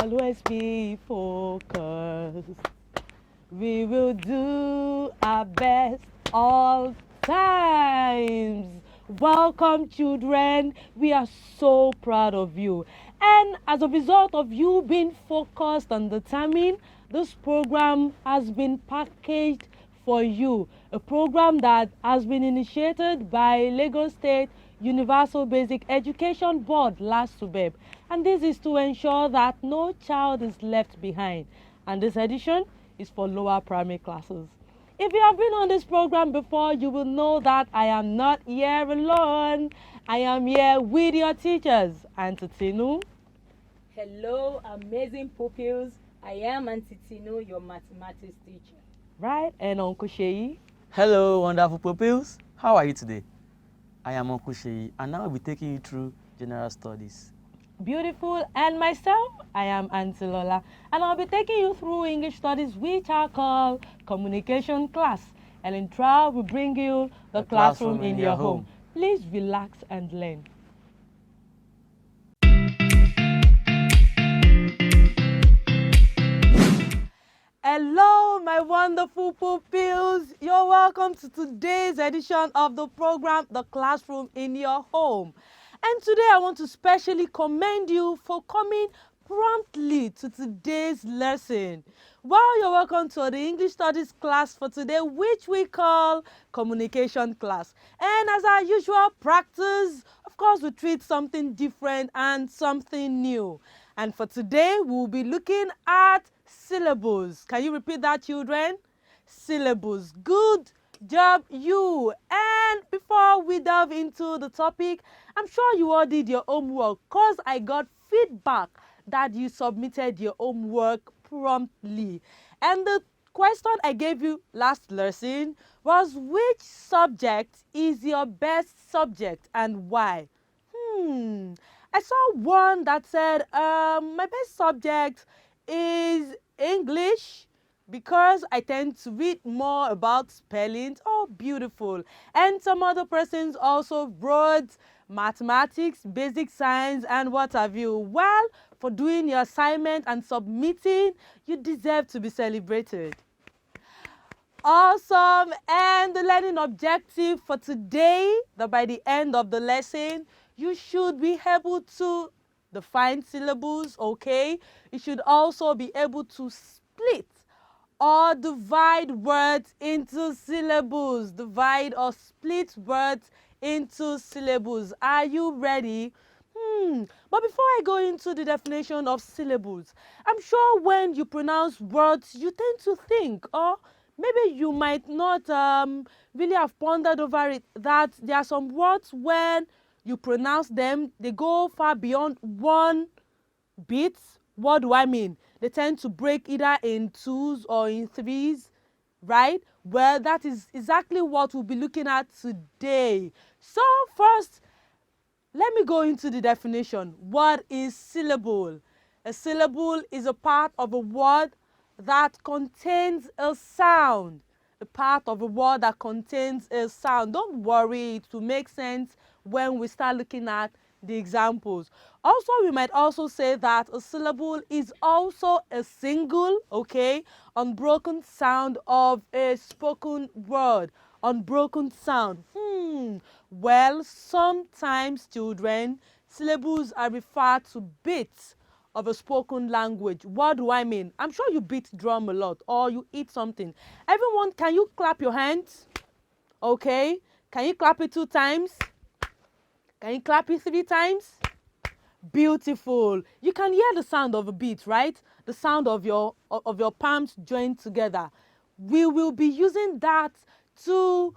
always be focused. We will do our best all times. Welcome, children. We are so proud of you. And as a result of you being focused and determined, this program has been packaged for you. A program that has been initiated by Lagos State Universal Basic Education Board last Subeb. And this is to ensure that no child is left behind. And this edition is for lower primary classes. If you have been on this program before, you will know that I am not here alone. I am here with your teachers, Auntie Tinu. Hello, amazing pupils. I am Auntie Tinu, your mathematics teacher. Right, and Uncle Sheyi. Hello, wonderful pupils. How are you today? I am Uncle Sheyi, and now I'll be taking you through general studies. Beautiful. And myself, I am Auntie Lola, and I'll be taking you through English studies, which are called communication class. And in trial, we bring you the classroom in your home. Please relax and learn. Hello, my wonderful pupils. You're welcome to today's edition of the program, The Classroom in Your Home. And today I want to specially commend you for coming promptly to today's lesson. Well, you're welcome to the English Studies class for today, which we call communication class. And as our usual practice, of course, we treat something different and something new. And for today, we'll be looking at syllables. Can you repeat that, children? Syllables. Good job, you. And before we delve into the topic, I'm sure you all did your homework because I got feedback that you submitted your homework promptly. And the question I gave you last lesson was, which subject is your best subject and why? I saw one that said, my best subject is English because I tend to read more about spellings. Oh, beautiful. And some other persons also wrote mathematics, basic science, and what have you. Well, for doing your assignment and submitting, you deserve to be celebrated. Awesome. And the learning objective for today, that by the end of the lesson, you should be able to define syllables, okay? You should also be able to split or divide words into syllables. Divide or split words into syllables. Are you ready? But before I go into the definition of syllables, I'm sure when you pronounce words, you tend to think, or maybe you might not really have pondered over it, that there are some words when you pronounce them, they go far beyond one beat. What do I mean? They tend to break either in twos or in threes, right? Well, that is exactly what we'll be looking at today. So first, let me go into the definition. What is syllable? A syllable is a part of a word that contains a sound. A part of a word that contains a sound. Don't worry, it will make sense when we start looking at the examples. Also, we might also say that a syllable is also a single, okay, unbroken sound of a spoken word. Unbroken sound. Well, sometimes, children, syllables are referred to bits of a spoken language. What do I mean? I'm sure you beat drum a lot or you eat something. Everyone, can you clap your hands? Okay. Can you clap it 2 times? Can you clap it 3 times? Beautiful. You can hear the sound of a beat, right? The sound of your palms joined together. We will be using that to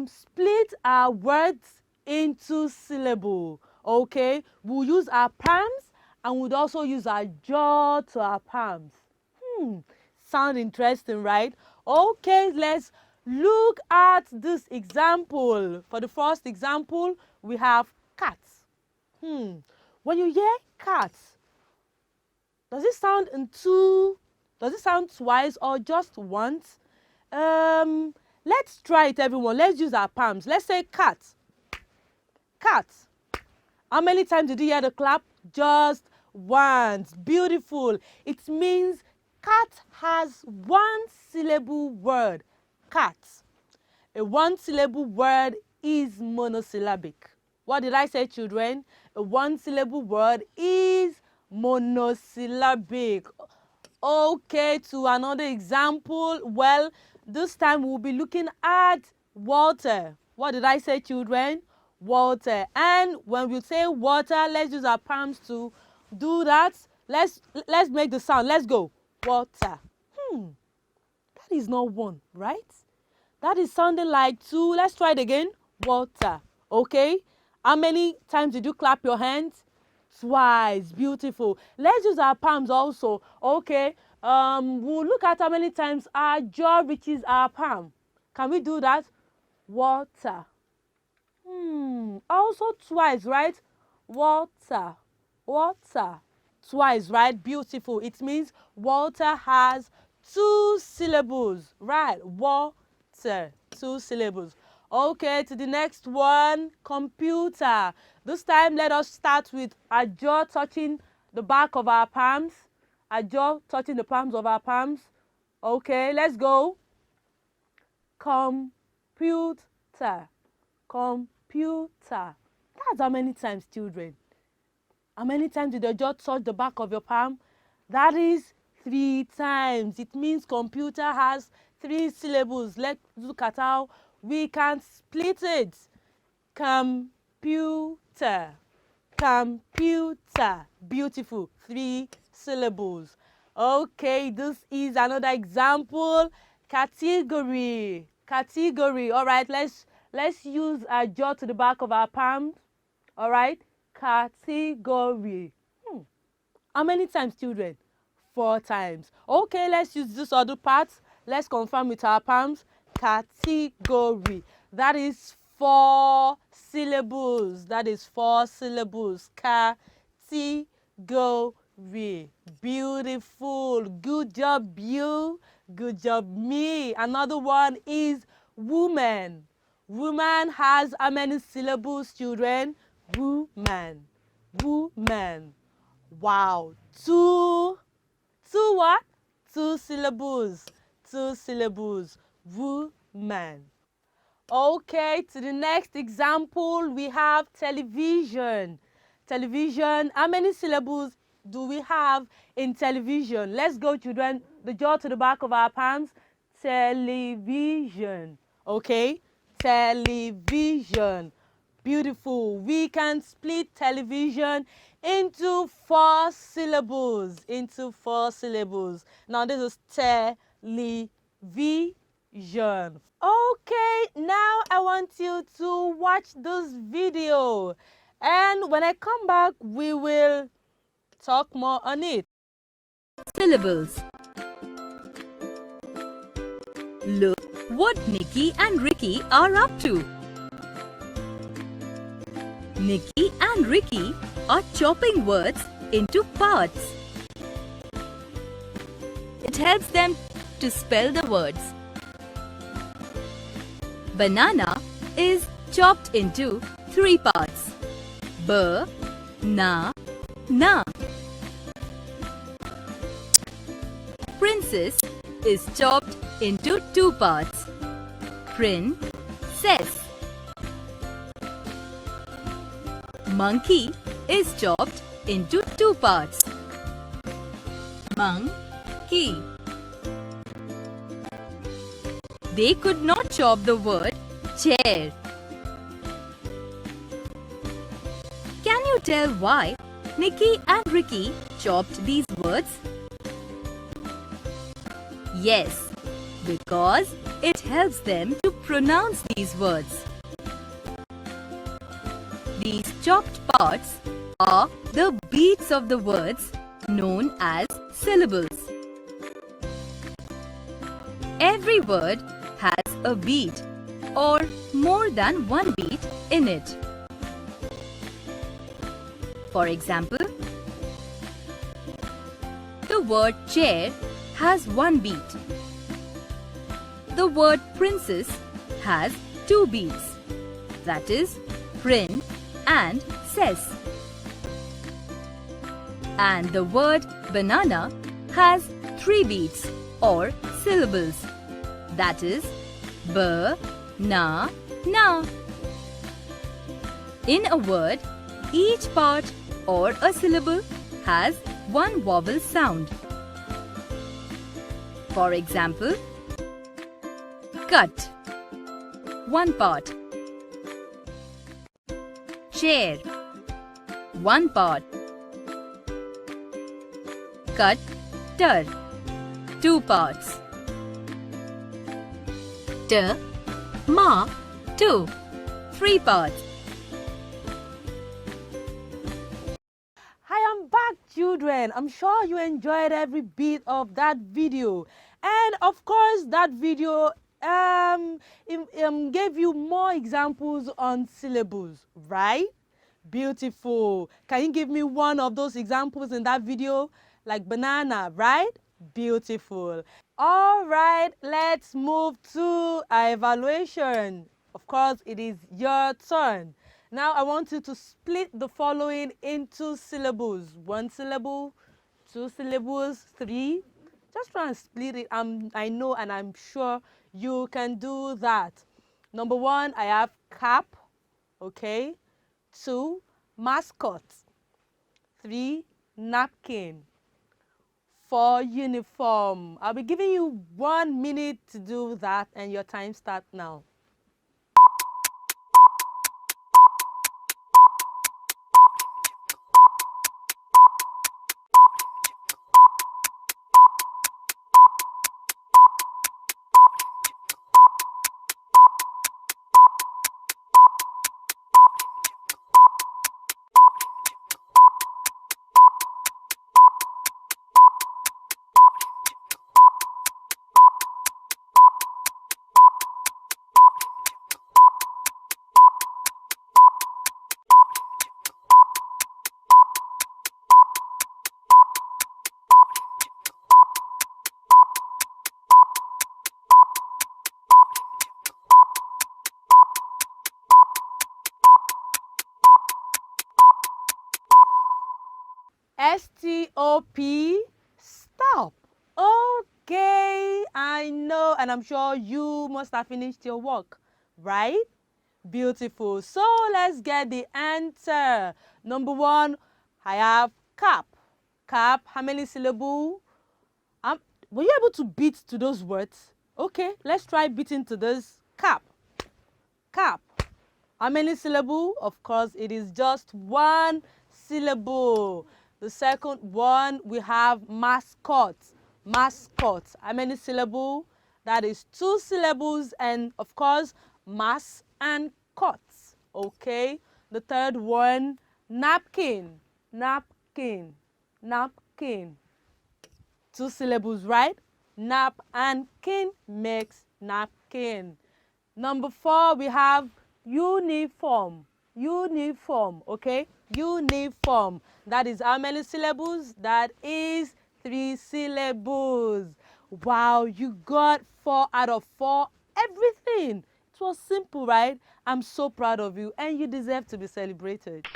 split our words into syllable. Okay? We'll use our palms and we'll also use our jaw to our palms. Sound interesting, right? Okay, let's look at this example. For the first example, we have cats. When you hear cats, does it sound in two? Does it sound twice or just once? Let's try it, everyone. Let's use our palms. Let's say cat. Cat. How many times did you hear the clap? Just ones. Beautiful. It means cat has one syllable word. Cat. A one-syllable word is monosyllabic. What did I say, children? A one-syllable word is monosyllabic. Okay, to another example. Well, this time we'll be looking at water. What did I say, children? Water. And when we say water, let's use our palms to do that. Let's make the sound. Let's go. Water. That is not one, right? That is sounding like two. Let's try it again. Water. Okay? How many times did you clap your hands? Twice. Beautiful. Let's use our palms also. Okay. We'll look at how many times our jaw reaches our palm. Can we do that? Water. Also twice, right? Water. Water. Twice, right? Beautiful. It means water has two syllables, right? Water. Two syllables. Okay, to the next one. Computer. This time, let us start with our jaw touching the back of our palms. Our jaw touching the palms of our palms. Okay, let's go. Computer. Computer. That's how many times, children? How many times did your jaw touch the back of your palm? That is 3 times. It means computer has 3 syllables. Let's look at how we can split it. Computer. Computer. Beautiful. 3 syllables. Okay, this is another example. Category. Category. All right, let's use our jaw to the back of our palms. All right. Category. How many times, children? 4 times. Okay, let's use this other part. Let's confirm with our palms. Category. That is 4 syllables. That is 4 syllables. Category. Beautiful. Good job, you. Good job, me. Another one is woman. Woman has how many syllables, children? Woman. Woman. Wow. 2 what? 2 syllables. 2 syllables. Woman. Okay, to the next example, we have television. Television. How many syllables do we have in television? Let's go, children. The jaw to the back of our palms. Television. Okay? Television. Beautiful. We can split television into 4 syllables. Into 4 syllables. Now this is television. Okay, now I want you to watch this video. And when I come back, we will talk more on it. Syllables. Look what Nikki and Ricky are up to. Nikki and Ricky are chopping words into parts. It helps them to spell the words. Banana is chopped into 3 parts. Na. Princess is chopped into 2 parts. Princess. Monkey is chopped into 2 parts. Monkey. They could not chop the word chair. Can you tell why Nikki and Ricky chopped these words? Yes, because it helps them to pronounce these words. These chopped parts are the beats of the words known as syllables. Every word has a beat or more than one beat in it. For example, the word chair has 1 beat. The word princess has 2 beats. That is, prin and ses. And the word banana has 3 beats or syllables. That is na. In a word, each part or a syllable has one vowel sound. For example, cut, one part. Chair, one part. Cutter, 2 parts. Tomato, 3 parts. Hi, I'm back, children. I'm sure you enjoyed every bit of that video. And of course, that video gave you more examples on syllables, right? Beautiful. Can you give me one of those examples in that video? Like banana, right? Beautiful. All right, let's move to our evaluation. Of course, it is your turn. Now, I want you to split the following into syllables. 1 syllable, 2 syllables, 3. Just try and split it. I know and I'm sure you can do that. Number 1, I have cap, okay? 2, mascot. 3, napkin. 4, uniform. I'll be giving you 1 minute to do that and your time starts now. S-T-O-P, stop. Okay, I know, and I'm sure you must have finished your work, right? Beautiful. So let's get the answer. Number 1, I have cap. Cap, how many syllables? Were you able to beat to those words? Okay, let's try beating to this. Cap. Cap. How many syllables? Of course, it is just 1 syllable. The second one, we have mascot. Mascot. How many syllables? That is 2 syllables and, of course, mass and cot. Okay. The third one, napkin. Napkin. Napkin. 2 syllables, right? Nap and kin makes napkin. Number 4, we have uniform. Uniform, okay? Uniform. That is how many syllables? That is 3 syllables. Wow, you got 4 out of 4. Everything. It was simple, right? I'm so proud of you and you deserve to be celebrated.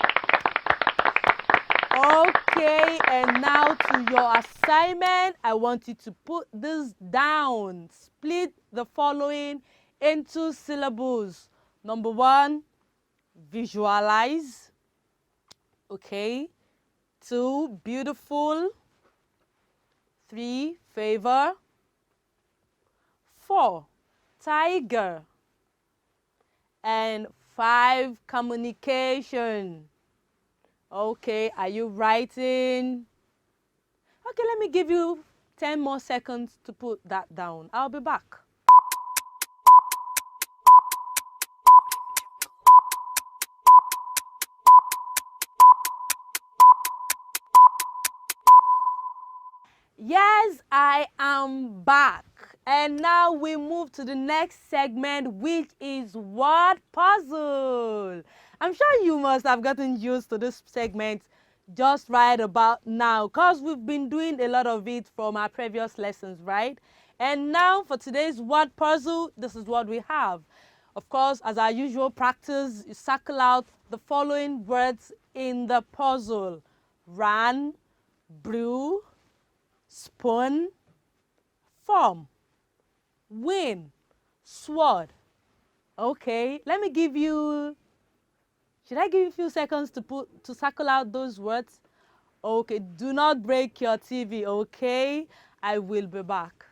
Okay, and now to your assignment. I want you to put this down. Split the following into syllables. Number 1, visualize. Okay. 2, beautiful. 3, favor. 4, tiger. And 5, communication. Okay, are you writing? Okay, let me give you 10 more seconds to put that down. I'll be back. Yes, I am back. And now we move to the next segment, which is word puzzle. I'm sure you must have gotten used to this segment just right about now because we've been doing a lot of it from our previous lessons, right? And now for today's word puzzle, this is what we have. Of course, as our usual practice, you circle out the following words in the puzzle. Run, brew, spoon, form, win, sword. Okay, let me give you, should I give you a few seconds to circle out those words? Okay, do not break your TV, okay? I will be back.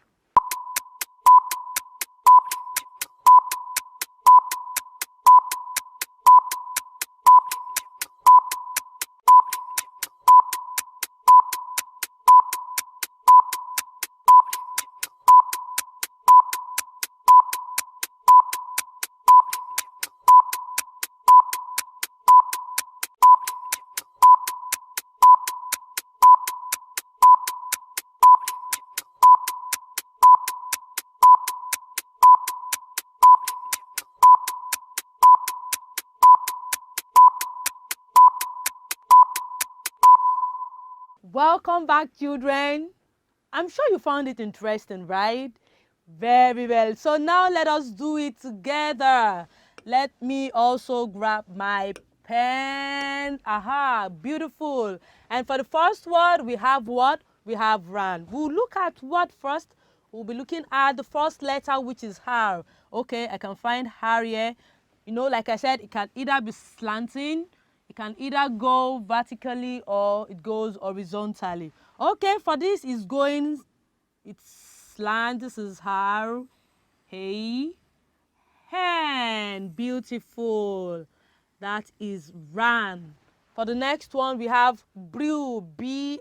Welcome back, children. I'm sure you found it interesting, right? Very well. So now let us do it together. Let me also grab my pen. Aha, beautiful. And for the first word, we have what? We have ran. We'll look at what first? We'll be looking at the first letter, which is har. Okay, I can find har here. You know, like I said, it can either be slanting, it can either go vertically or it goes horizontally. Okay, for this is going, it's slant. This is har, hey, hen. Beautiful. That is ran. For the next one, we have brew, B-R-E-W.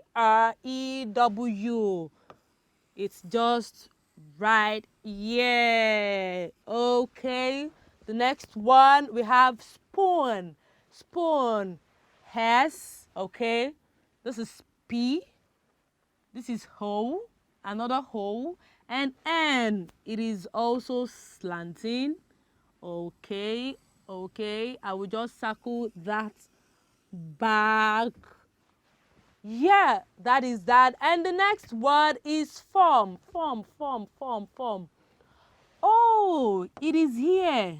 It's just right here. Okay. The next one, we have spoon. Spoon. Has. Okay. This is P. This is hoe. Another hoe. And N. It is also slanting. Okay. Okay. I will just circle that back. Yeah, that is that. And the next word is form. Form, form, form, form. Oh, it is here.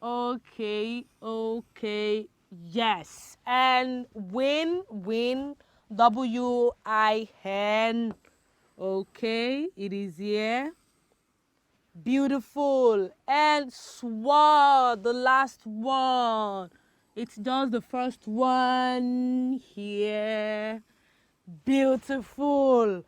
Okay, okay, yes. And win, win, W-I-N. Okay, it is here. Beautiful. And sword, the last one. It's just the first one here. Beautiful.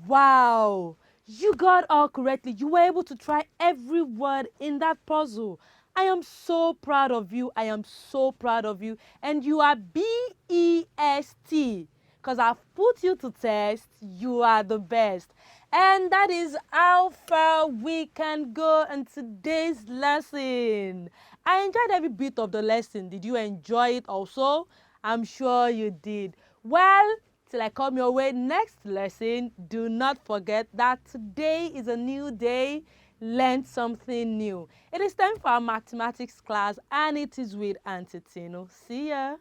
Wow. You got all correctly. You were able to try every word in that puzzle. I am so proud of you. I am so proud of you. And you are BEST. Because I've put you to test. You are the best. And that is how far we can go in today's lesson. I enjoyed every bit of the lesson. Did you enjoy it also? I'm sure you did. Well, till I come your way next lesson, do not forget that today is a new day. Learn something new. It is time for our mathematics class, and it is with Auntie Tino. See ya.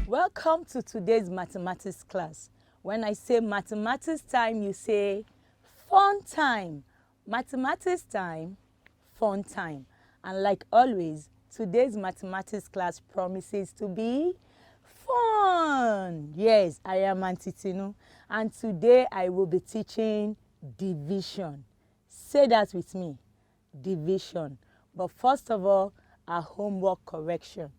Welcome to today's mathematics class. When I say mathematics time, you say fun time. Mathematics time, fun time. And like always, today's mathematics class promises to be fun. Yes, I am Auntie Tinu, and today I will be teaching division. Say that with me, division. But first of all, our homework correction.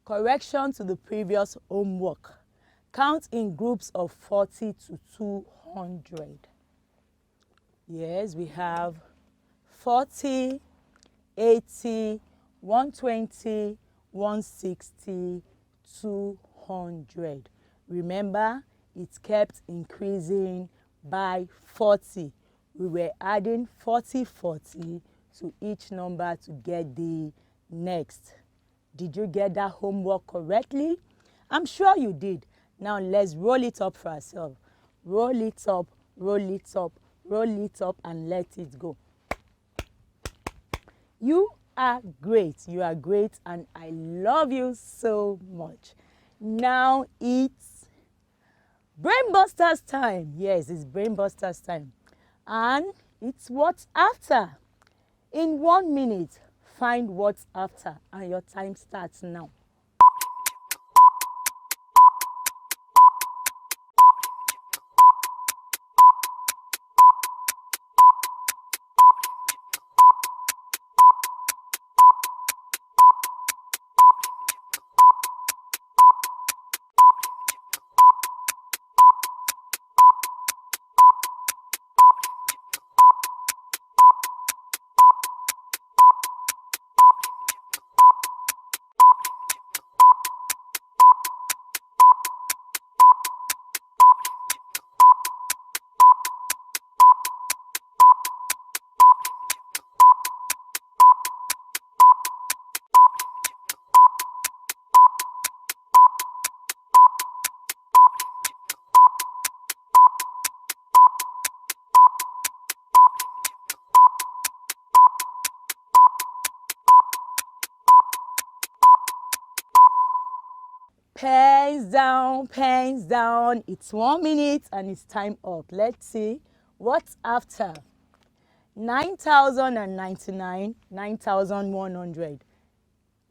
Correction to the previous homework. Count in groups of 40 to 200. Yes, we have 40, 80, 120, 160, 200. Remember, it kept increasing by 40. We were adding 40 to each number to get the next. Did you get that homework correctly? I'm sure you did. Now let's roll it up for ourselves. Roll it up, roll it up, roll it up, and let it go. You are great. You are great, and I love you so much. Now it's Brain Busters time. Yes, it's Brain Busters time. And it's what's after. In 1 minute, find what's after, and your time starts now. Pens down. It's 1 minute and it's time up. Let's see what's after. 9,099, 9,100.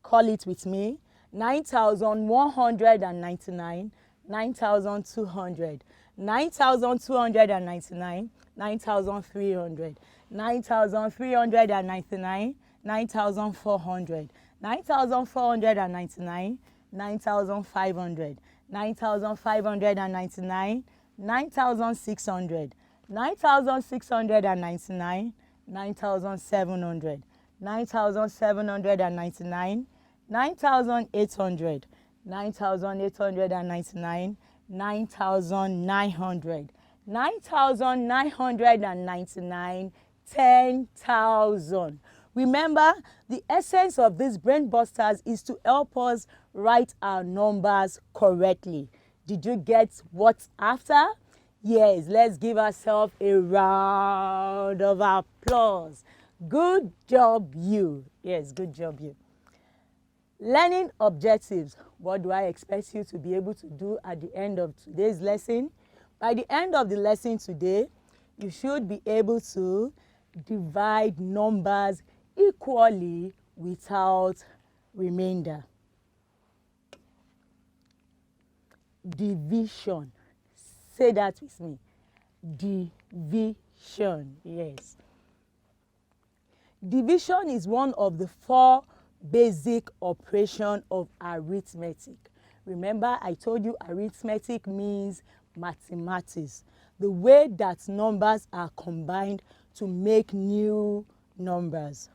Call it with me. 9,199, 9,200. 9,299, 9,300. 9,399, 9,400. 9,499, 9,500, 9,599, 9,600, 9,699, 9,700, 9,799, 9,800, 9,899, 9,900, 9,999, 10,000. Remember, the essence of these brain busters is to help us write our numbers correctly. Did you get what's after? Yes, let's give ourselves a round of applause. Good job, you. Yes, good job, you. Learning objectives. What do I expect you to be able to do at the end of today's lesson? By the end of the lesson today, you should be able to divide numbers equally without remainder. Division. Say that with me. Division. Yes. Division is one of the 4 basic operations of arithmetic. Remember, I told you arithmetic means mathematics. The way that numbers are combined to make new numbers.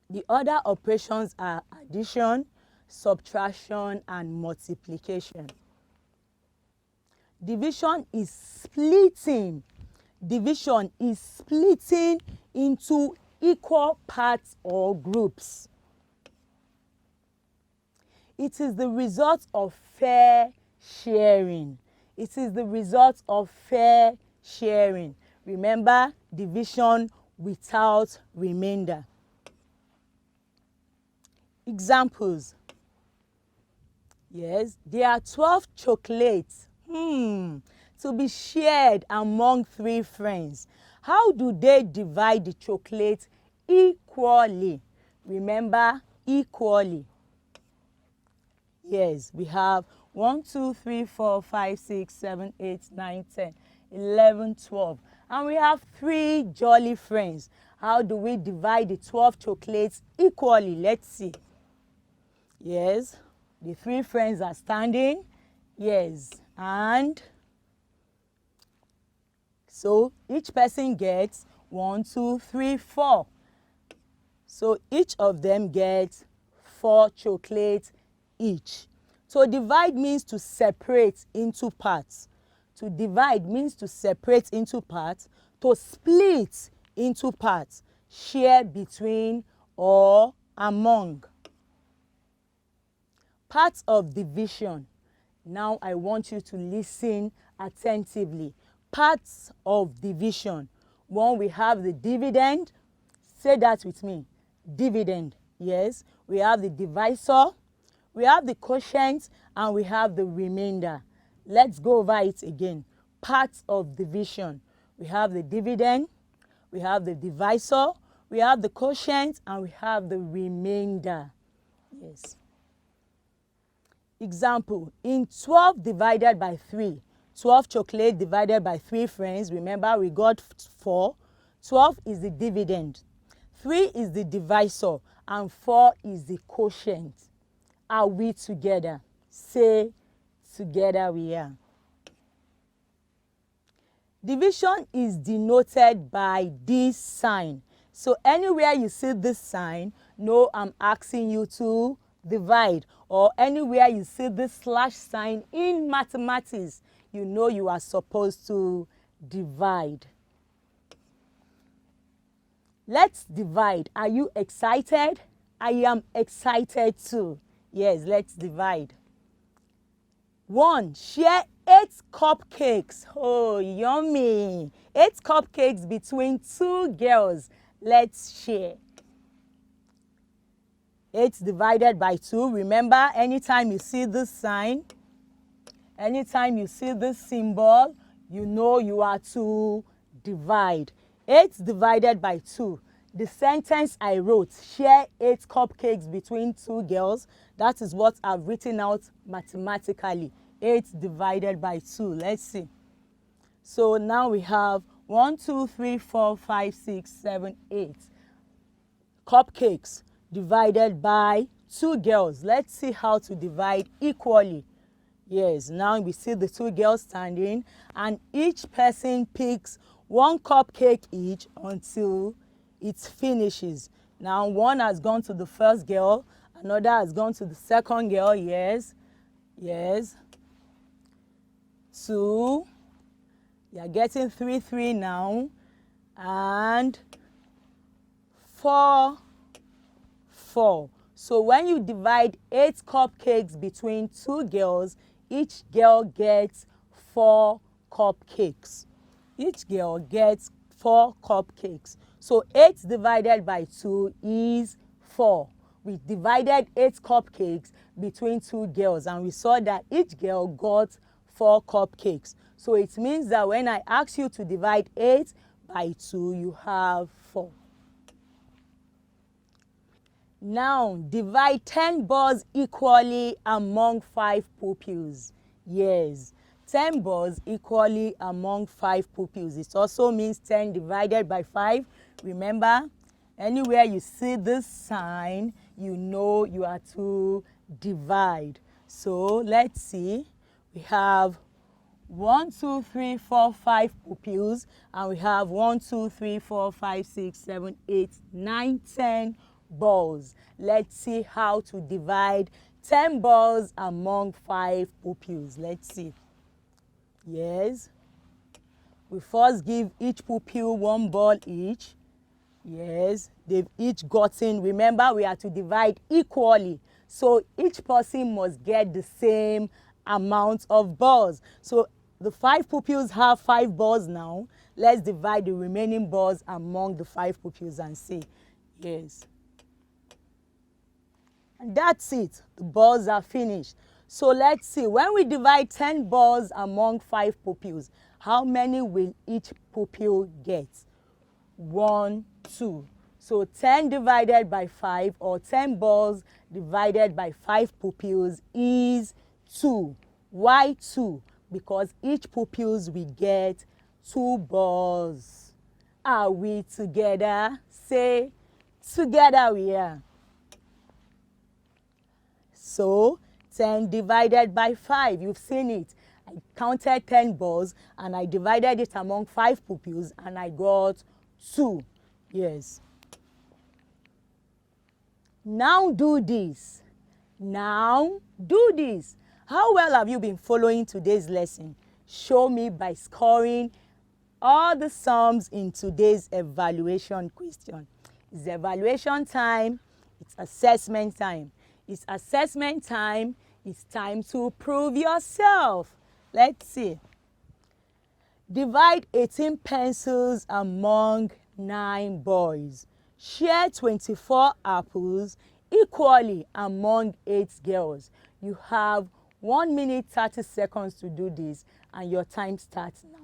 The other operations are addition, subtraction, and multiplication. Division is splitting. Division is splitting into equal parts or groups. It is the result of fair sharing. It is the result of fair sharing. Remember, division without remainder. Examples. Yes, there are 12 chocolates to be shared among 3 friends. How do they divide the chocolate equally? Remember, equally. Yes, we have 1, 2, 3, 4, 5, 6, 7, 8, 9, 10, 11, 12. And we have 3 jolly friends. How do we divide the 12 chocolates equally? Let's see. Yes, the 3 friends are standing. Yes, and so each person gets 1, 2, 3, 4. So each of them gets 4 chocolates each. To divide means to separate into parts. To divide means to separate into parts. To split into parts. Share between or among. Parts of division. Now I want you to listen attentively. Parts of division. 1, we have the dividend. Say that with me. Dividend. Yes. We have the divisor. We have the quotient, and we have the remainder. Let's go over it again. Parts of division. We have the dividend. We have the divisor. We We have the quotient and we have the remainder. Yes. Example, in 12 divided by 3, 12 chocolate divided by 3 friends, remember we got 4. 12 is the dividend, 3 is the divisor, and 4 is the quotient. Are we together? Say, together we are. Division is denoted by this sign. So anywhere you see this sign, know I'm asking you to divide. Or anywhere you see this slash sign in mathematics, you know you are supposed to divide. Let's divide. Are you excited? I am excited too. Yes, let's divide. 1. Share 8 cupcakes. Oh, yummy. 8 cupcakes between 2 girls. Let's share. 8 divided by 2. Remember, anytime you see this sign, anytime you see this symbol, you know you are to divide. 8 divided by 2. The sentence I wrote, share 8 cupcakes between 2 girls, that is what I've written out mathematically. 8 divided by 2. Let's see. So now we have 1, 2, 3, 4, 5, 6, 7, 8 cupcakes divided by 2 girls. Let's see how to divide equally. Yes, now we see the 2 girls standing and each person picks 1 cupcake each until it finishes. Now 1 has gone to the first girl, another has gone to the second girl. Yes, yes. 2. You are getting 3, 3 now. And 4, 4. So when you divide 8 cupcakes between 2 girls, each girl gets 4 cupcakes. Each girl gets 4 cupcakes. So 8 divided by 2 is 4. We divided 8 cupcakes between 2 girls and we saw that each girl got 4 cupcakes. So it means that when I ask you to divide 8 by 2, you have 4. Now, divide 10 balls equally among 5 pupils. Yes, 10 balls equally among 5 pupils. It also means 10 divided by 5. Remember, anywhere you see this sign, you know you are to divide. So let's see. We have 1, 2, 3, 4, 5 pupils, and we have 1, 2, 3, 4, 5, 6, 7, 8, 9, 10 balls. Let's see how to divide 10 balls among 5 pupils. Let's see. Yes. We first give each pupil 1 ball each. Yes, they've each gotten. Remember, we are to divide equally. So each person must get the same amount of balls. So the 5 pupils have 5 balls now. Let's divide the remaining balls among the 5 pupils and see. Yes. And that's it. The balls are finished. So let's see. When we divide 10 balls among 5 pupils, how many will each pupil get? 1, 2. So 10 divided by 5, or 10 balls divided by 5 pupils is 2. Why 2? Because each pupils will get 2 balls. Are we together? Say, together we are. So 10 divided by 5, you've seen it. I counted 10 balls and I divided it among 5 pupils and I got 2. Yes. Now do this. Now do this. How well have you been following today's lesson? Show me by scoring all the sums in today's evaluation question. It's evaluation time. It's assessment time. It's assessment time. It's time to prove yourself. Let's see. Divide 18 pencils among 9 boys. Share 24 apples equally among 8 girls. You have 1 minute 30 seconds to do this, and your time starts now.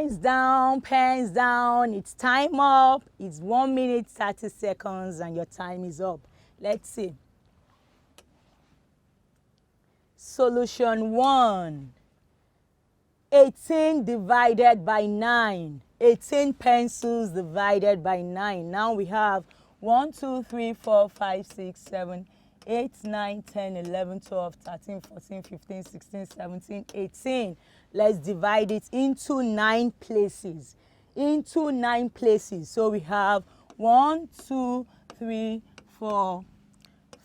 Pens down, pens down. It's time up. It's 1 minute 30 seconds and your time is up. Let's see. Solution 1. 18 divided by 9. 18 pencils divided by 9. Now we have 1, 2, 3, 4, 5, 6, 7, 8, 9, 10, 11, 12, 13, 14, 15, 16, 17, 18. Let's divide it into 9 places. Into 9 places. So we have 1, 2, 3, 4,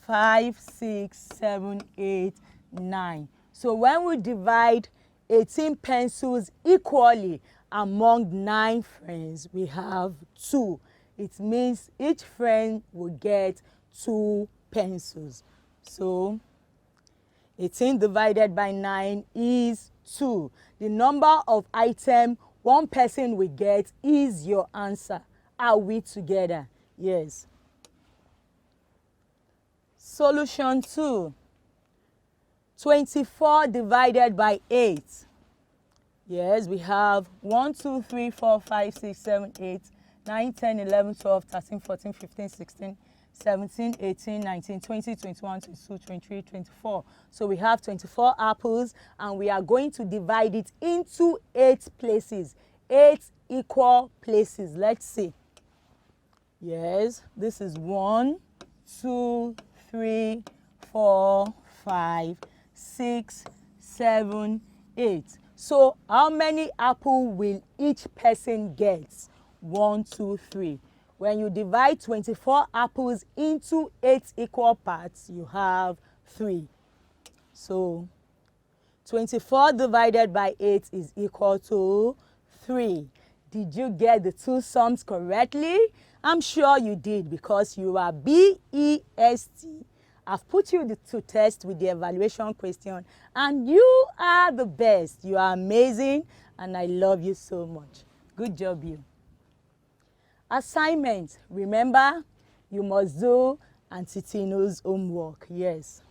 5, 6, 7, 8, 9. So when we divide 18 pencils equally among 9 friends, we have 2. It means each friend will get 2 pencils. So 18 divided by 9 is 2. The number of items one person will get is your answer. Are we together? Yes. Solution 2. 24 divided by 8. Yes, we have 1, 2, 3, 4, 5, 6, 7, 8, 9, 10, 11, 12, 13, 14, 15, 16, 17, 18, 19, 20, 21, 22, 23, 24. So we have 24 apples and we are going to divide it into 8 places. 8 equal places. Let's see. Yes, this is 1, 2, 3, 4, 5, 6, 7, 8. So how many apples will each person get? 1, 2, 3. When you divide 24 apples into 8 equal parts, you have 3. So 24 divided by 8 is equal to 3. Did you get the 2 sums correctly? I'm sure you did because you are BEST. I've put you to test with the evaluation question and you are the best. You are amazing and I love you so much. Good job, you. Assignment. Remember, you must do Auntie Tino's homework. Yes.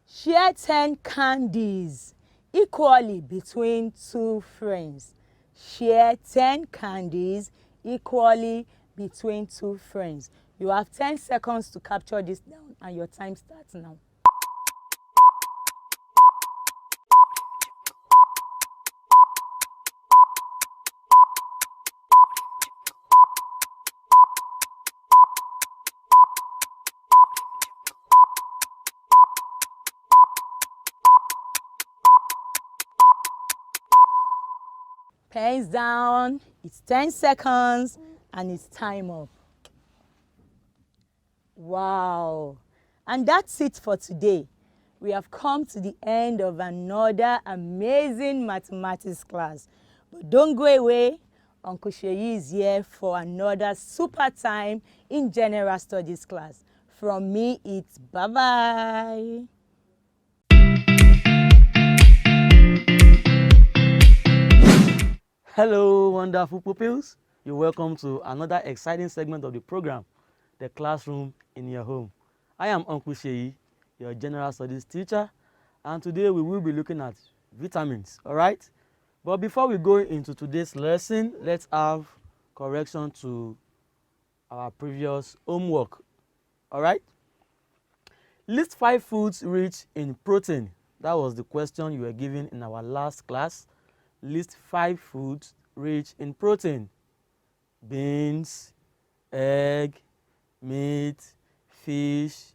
Share 10 candies equally between 2 friends. Share 10 candies equally between 2 friends. You have 10 seconds to capture this down and your time starts now. Pens down. It's 10 seconds and it's time up. Wow. And that's it for today. We have come to the end of another amazing mathematics class. But don't go away. Uncle Sheyi is here for another super time in general studies class. From me, it's bye-bye. Hello, wonderful pupils. You're welcome to another exciting segment of the program, The Classroom in Your Home. I am Uncle Sheyi, your general studies teacher, and today we will be looking at vitamins, all right? But before we go into today's lesson, let's have correction to our previous homework, all right? List 5 foods rich in protein. That was the question you were given in our last class. List 5 foods rich in protein. Beans, egg, meat, fish,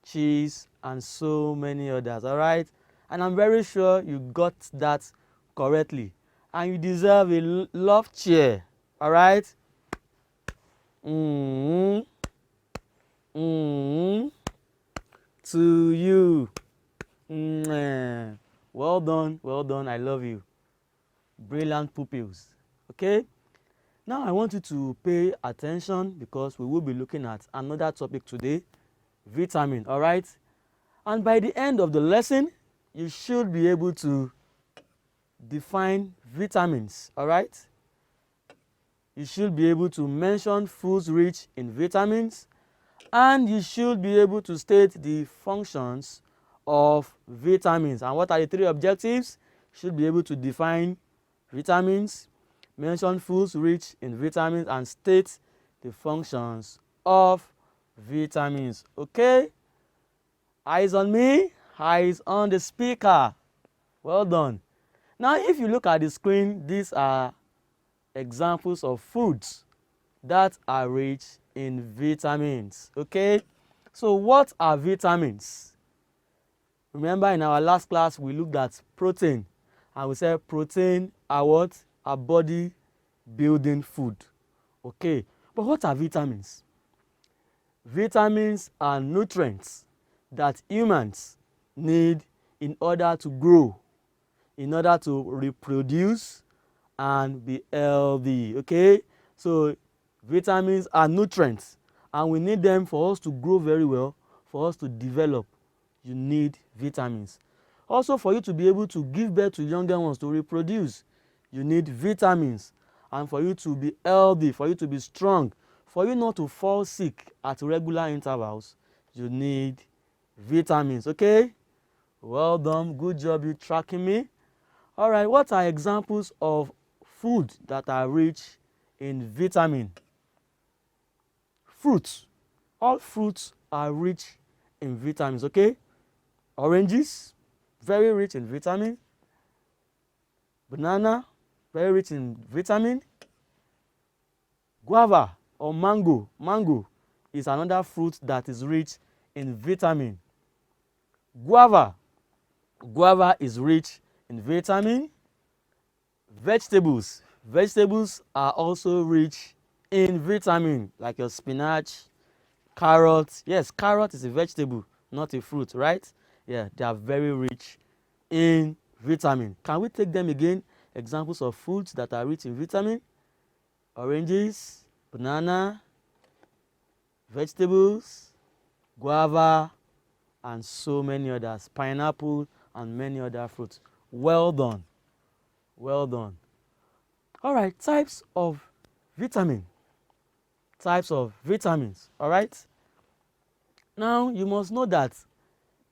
cheese, and so many others, all right? And I'm very sure you got that correctly. And you deserve a love cheer, all right? To you. Well done, I love you. Brilliant pupils, okay? Now I want you to pay attention because we will be looking at another topic today, vitamin, all right? And by the end of the lesson, you should be able to define vitamins, all right? You should be able to mention foods rich in vitamins, and you should be able to state the functions of vitamins. And what are the 3 objectives? You should be able to define vitamins, mention foods rich in vitamins, and state the functions of vitamins. Okay? Eyes on me, eyes on the speaker. Well done. Now, if you look at the screen, these are examples of foods that are rich in vitamins. Okay? So, what are vitamins? Remember, in our last class, we looked at protein, and we said protein are what? Are body building food. Okay, but what are vitamins? Vitamins are nutrients that humans need in order to grow, in order to reproduce and be healthy. Okay, so vitamins are nutrients, and we need them for us to grow very well, for us to develop. You need vitamins. Also, for you to be able to give birth to younger ones, to reproduce, you need vitamins. And for you to be healthy, for you to be strong, for you not to fall sick at regular intervals, you need vitamins. Okay? Well done. Good job you tracking me. All right, what are examples of food that are rich in vitamin? Fruits. All fruits are rich in vitamins. Okay? Oranges, very rich in vitamin. Banana, very rich in vitamin. Guava or mango. Mango is another fruit that is rich in vitamin. Guava. Guava is rich in vitamin. Vegetables. Vegetables are also rich in vitamin, like your spinach, carrot. Yes, carrot is a vegetable, not a fruit, right? Yeah, they are very rich in vitamin. Can we take them again? Examples of foods that are rich in vitamin: oranges, banana, vegetables, guava, and so many others. Pineapple and many other fruits. Well done. Well done. All right, types of vitamin. Types of vitamins. All right. Now, you must know that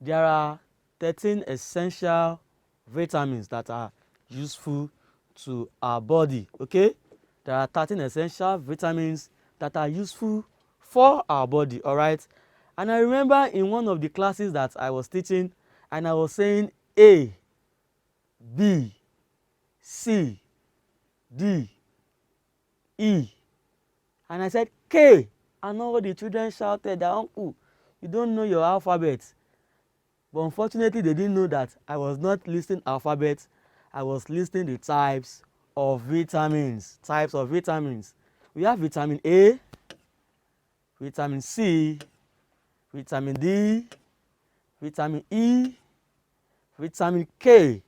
there are 13 essential vitamins that are useful to our body. Okay? There are 13 essential vitamins that are useful for our body. All right? And I remember in one of the classes that I was teaching, and I was saying A, B, C, D, E, and I said K, and all the children shouted that, "Uncle, you don't know your alphabet." But unfortunately, they didn't know that I was not listing alphabet. I was listing the types of vitamins. Types of vitamins. We have vitamin A, vitamin C, vitamin D, vitamin E, vitamin K,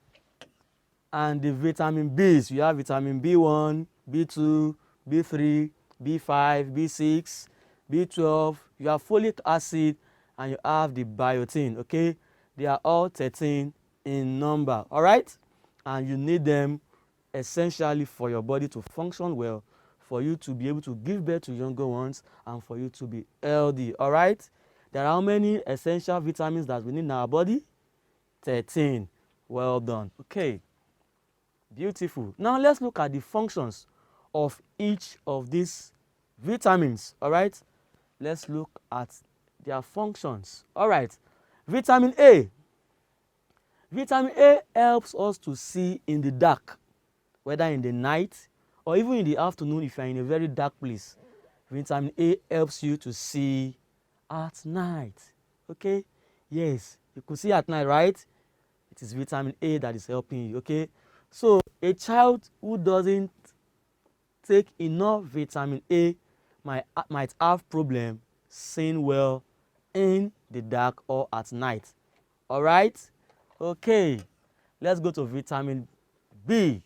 and the vitamin Bs. You have vitamin B1, B2, B3, B5, B6, B12. You have folic acid, and you have the biotin. Okay? They are all 13 in number. All right? And you need them essentially for your body to function well, for you to be able to give birth to younger ones, and for you to be healthy. All right? There are how many essential vitamins that we need in our body? 13. Well done. Okay. Beautiful. Now let's look at the functions of each of these vitamins. All right? Let's look at their functions. All right. Vitamin A. Vitamin A helps us to see in the dark, whether in the night or even in the afternoon if you are in a very dark place. Vitamin A helps you to see at night. Okay? Yes, you could see at night, right? It is vitamin A that is helping you. Okay? So a child who doesn't take enough vitamin A might have problem seeing well in the dark or at night. All right? Okay, let's go to vitamin B.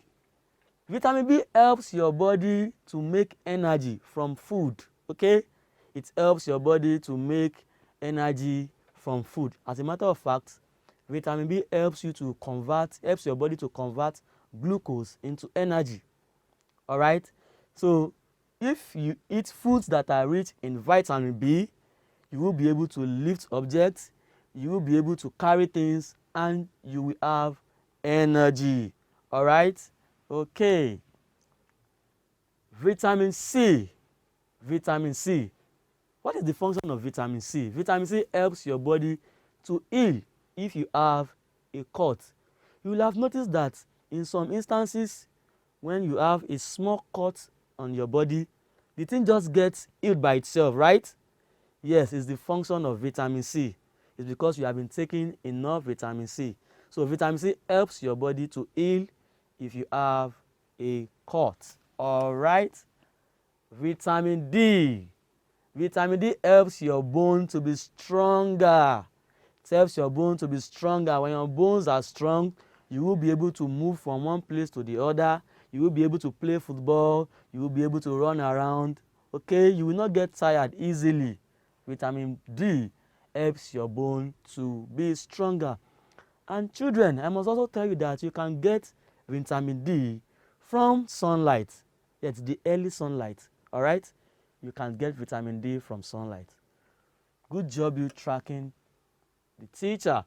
Vitamin B helps your body to make energy from food. Okay? It helps your body to make energy from food. As a matter of fact, vitamin B helps your body to convert glucose into energy. All right? So if you eat foods that are rich in vitamin B, you will be able to lift objects, you will be able to carry things, and you will have energy. All right? Okay. Vitamin C. Vitamin C. What is the function of vitamin C? Vitamin C helps your body to heal if you have a cut. You will have noticed that in some instances, when you have a small cut on your body, the thing just gets healed by itself, right? Yes, it's the function of vitamin C. It's because you have been taking enough vitamin C. So vitamin C helps your body to heal if you have a cut. All right. Vitamin D. Vitamin D helps your bone to be stronger. It helps your bone to be stronger. When your bones are strong, you will be able to move from one place to the other. You will be able to play football. You will be able to run around. Okay, you will not get tired easily. Vitamin D helps your bone to be stronger. And children, I must also tell you that you can get vitamin D from sunlight. Yes, the early sunlight. All right, you can get vitamin D from sunlight. Good job you tracking the teacher.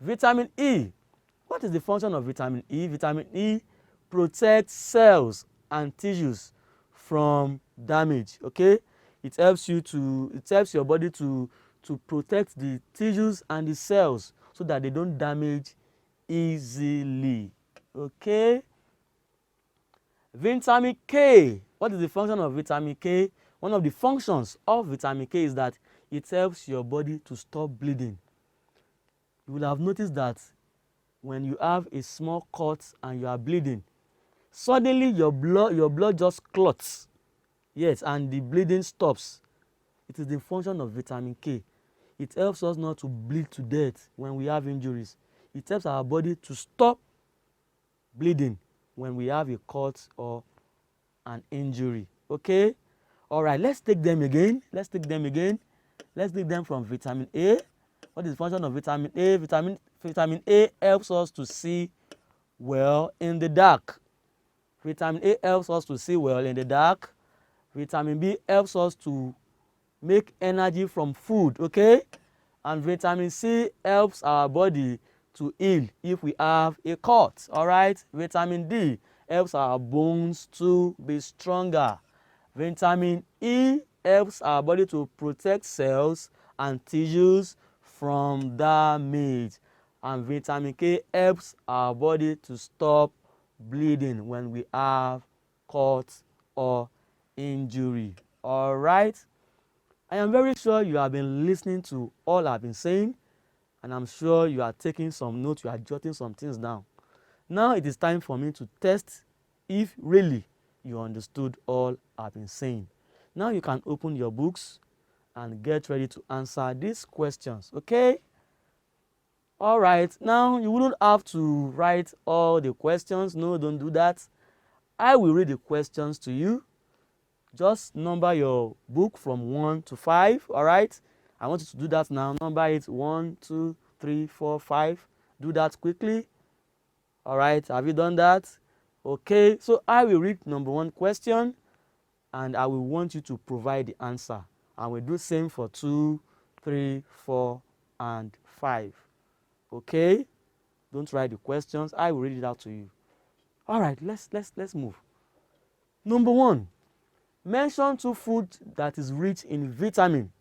Vitamin E. What is the function of vitamin E? Vitamin E protects cells and tissues from damage. Okay, it helps your body to protect the tissues and the cells so that they don't damage easily. Okay. Vitamin K. What is the function of vitamin K? One of the functions of vitamin K is that it helps your body to stop bleeding. You will have noticed that when you have a small cut and you are bleeding, suddenly your blood just clots. Yes, and the bleeding stops. It is the function of vitamin K. It helps us not to bleed to death when we have injuries. It helps our body to stop bleeding when we have a cut or an injury. Okay? All right, let's take them again. Let's take them from vitamin A. What is the function of vitamin A? Vitamin A helps us to see well in the dark. Vitamin A helps us to see well in the dark. Vitamin B helps us to make energy from food, okay? And vitamin C helps our body to heal if we have a cut, all right? Vitamin D helps our bones to be stronger. Vitamin E helps our body to protect cells and tissues from damage. And vitamin K helps our body to stop bleeding when we have cut or injury. All right? I am very sure you have been listening to all I've been saying, and I'm sure you are taking some notes, you are jotting some things down. Now it is time for me to test if really you understood all I've been saying. Now you can open your books and get ready to answer these questions, okay? All right, now you wouldn't have to write all the questions. No, don't do that. I will read the questions to you. Just number your book from 1 to 5, all right? I want you to do that now. Number it 1, 2, 3, 4, 5. Do that quickly. All right, have you done that? Okay, so I will read number 1 question and I will want you to provide the answer. And we'll do same for 2, 3, 4, and 5. Okay? Don't write the questions. I will read it out to you. All right, let's move. Number 1. Mention 2 foods that is rich in vitamin.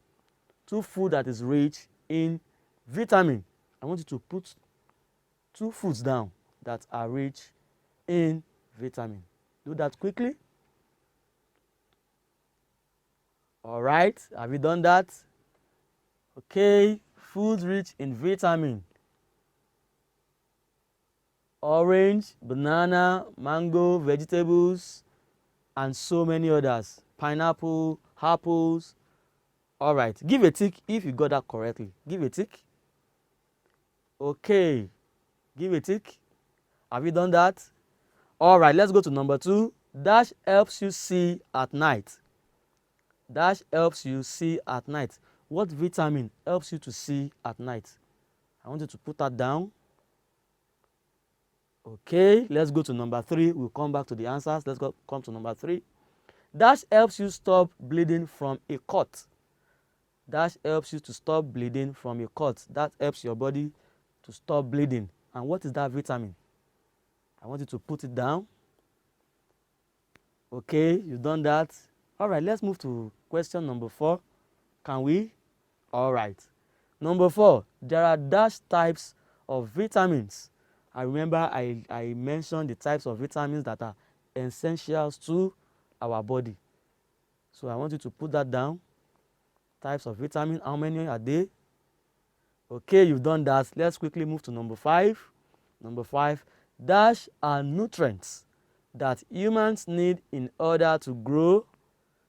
2 food that is rich in vitamin. I want you to put 2 foods down that are rich in vitamin. Do that quickly. All right, have you done that? Okay, foods rich in vitamin. Orange, banana, mango, vegetables, and so many others. Pineapple, apples. All right, give a tick if you got that correctly. Give a tick. Okay, give a tick. Have you done that? All right, let's go to number 2. Dash helps you see at night. Dash helps you see at night. What vitamin helps you to see at night? I want you to put that down. Okay, let's go to number 3. We'll come back to the answers. Come to number 3. Dash helps you stop bleeding from a cut. Dash helps you to stop bleeding from a cut. That helps your body to stop bleeding. And what is that vitamin? I want you to put it down. Okay, you've done that. All right, let's move to question number 4. Can we? All right. Number 4, there are dash types of vitamins. I remember I mentioned the types of vitamins that are essentials to our body. So I want you to put that down. Types of vitamin, how many are they? Okay, you've done that. Let's quickly move to number 5. Number 5, dash are nutrients that humans need in order to grow,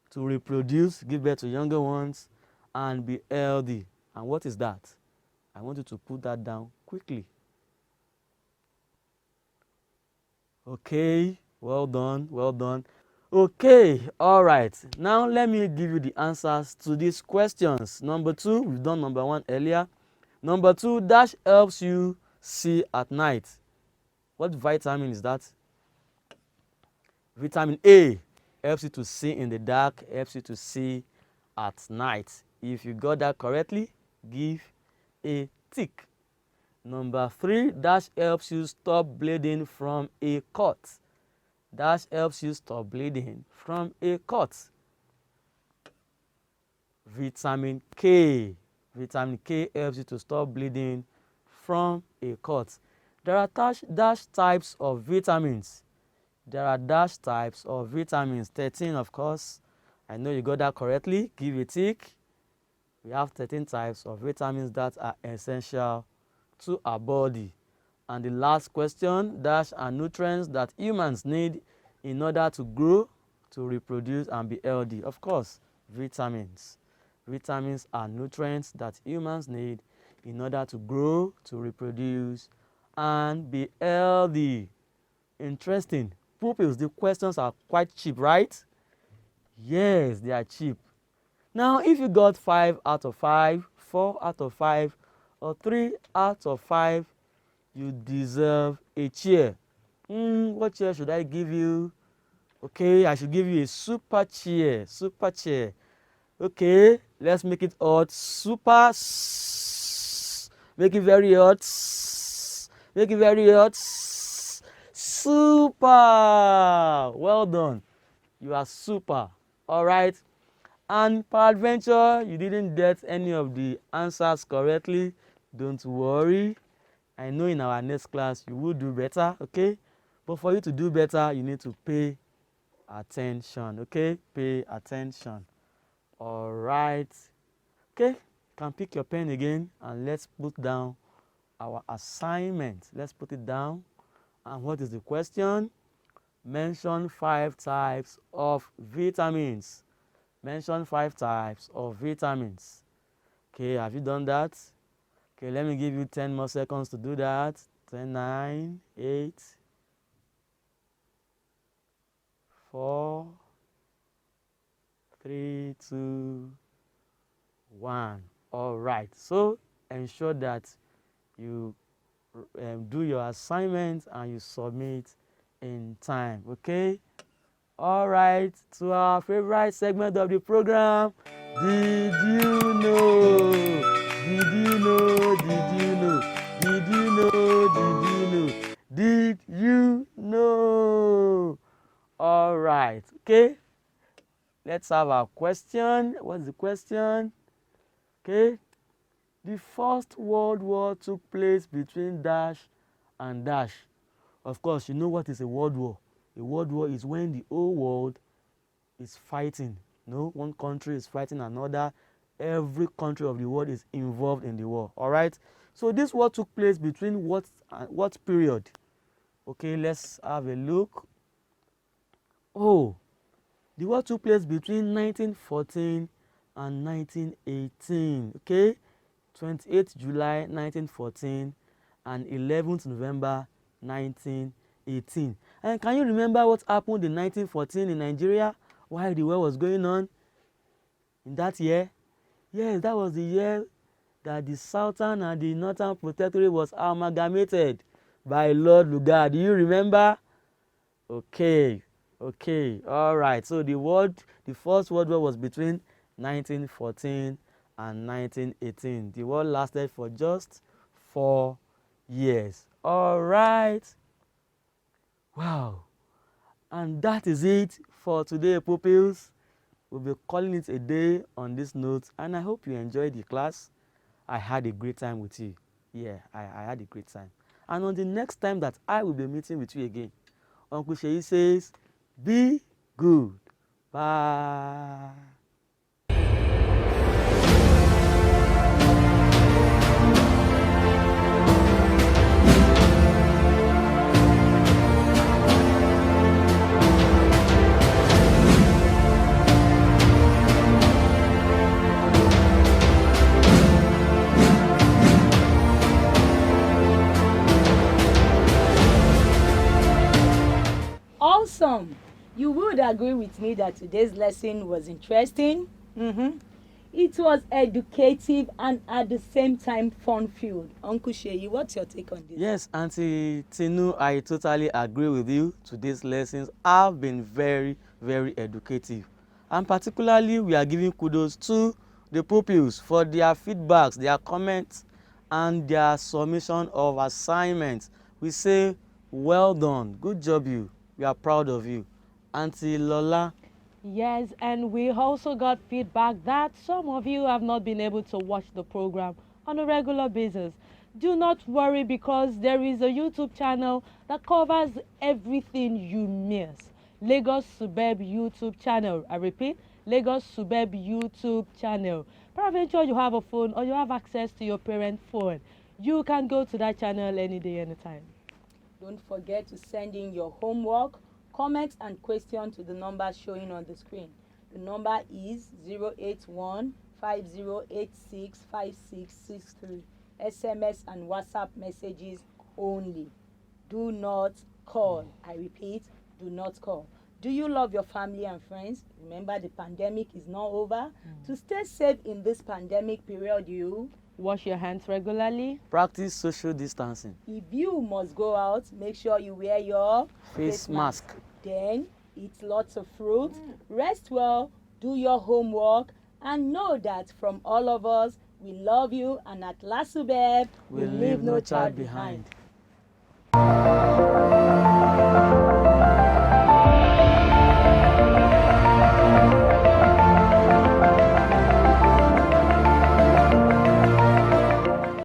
to reproduce, give birth to younger ones, and be healthy. And what is that? I want you to put that down quickly. Okay, well done, well done. Okay, all right. Now let me give you the answers to these questions. Number 2, we've done number 1 earlier. Number 2, dash helps you see at night. What vitamin is that? Vitamin A helps you to see in the dark, helps you to see at night. If you got that correctly, give a tick. Number 3, dash helps you stop bleeding from a cut. Dash helps you stop bleeding from a cut. Vitamin K. Vitamin K helps you to stop bleeding from a cut. There are dash types of vitamins. There are dash types of vitamins. 13, of course. I know you got that correctly. Give a tick. We have 13 types of vitamins that are essential to our body. And the last question, dash are nutrients that humans need in order to grow, to reproduce, and be healthy. Of course, vitamins. Vitamins are nutrients that humans need in order to grow, to reproduce, and be healthy. Interesting. Pupils, the questions are quite cheap, right? Yes, they are cheap. Now, if you got 5 out of 5, 4 out of 5, or 3 out of 5, you deserve a chair. What chair should I give you? Okay, I should give you a super chair. Super chair. Okay, let's make it hot. Super. Make it very hot. Make it very hot. Super. Well done. You are super. All right. And peradventure, you didn't get any of the answers correctly. Don't worry. I know in our next class you will do better, okay? But for you to do better, you need to pay attention, okay? Pay attention. All right. Okay, you can pick your pen again and let's put down our assignment. Let's put it down. And what is the question? Mention 5 types of vitamins. Mention 5 types of vitamins. Okay, have you done that? Okay, let me give you 10 more seconds to do that. 10, 9, 8, 4, 3, 2, 1. All right. So ensure that you do your assignment and you submit in time. Okay. All right. To our favorite segment of the program. Did you know? Did you know? Did you know? Did you know? Did you know? Did you know? All right. Okay. Let's have our question. What's the question? Okay. The First World War took place between dash and dash. Of course, you know what is a world war. A world war is when the whole world is fighting. No, one country is fighting another. Every country of the world is involved in the war. All right. So this war took place between what period? Okay, let's have a look. Oh, the war took place between 1914 and 1918. Okay, 28th July 1914 and 11th November 1918. And can you remember what happened in 1914 in Nigeria while the war was going on in that year? Yes, that was the year that the Southern and the Northern Protectorate was amalgamated by Lord Lugard. Do you remember? Okay, okay, all right. So the First World War was between 1914 and 1918. The war lasted for just 4 years. All right. Wow. And that is it for today, pupils. We'll be calling it a day on this note, and I hope you enjoyed the class. I had a great time with you. Yeah, I had a great time. And on the next time that I will be meeting with you again, Uncle Sheyi says, be good. Bye. Awesome! You would agree with me that today's lesson was interesting. It was educative and at the same time fun-filled. Uncle Sheyi, what's your take on this? Yes, Auntie Tinu, I totally agree with you. Today's lessons have been very, very educative. And particularly, we are giving kudos to the pupils for their feedbacks, their comments, and their submission of assignments. We say, well done, good job you. We are proud of you. Auntie Lola. Yes, and we also got feedback that some of you have not been able to watch the program on a regular basis. Do not worry, because there is a YouTube channel that covers everything you miss. Lagos Suburb YouTube channel. I repeat, Lagos Suburb YouTube channel. Peradventure you have a phone or you have access to your parent phone. You can go to that channel any day, anytime. Don't forget to send in your homework, comments and questions to the number showing on the screen. The number is 081-5086-5663. SMS and WhatsApp messages only. Do not call. I repeat, do not call. Do you love your family and friends? Remember, the pandemic is not over. To stay safe in this pandemic period, you Wash your hands regularly. Practice social distancing. if you must go out, make sure you wear your Face mask. Then eat lots of fruits, rest well, do your homework, and know that from all of us, we love you, and at La Subeb, We leave no child behind.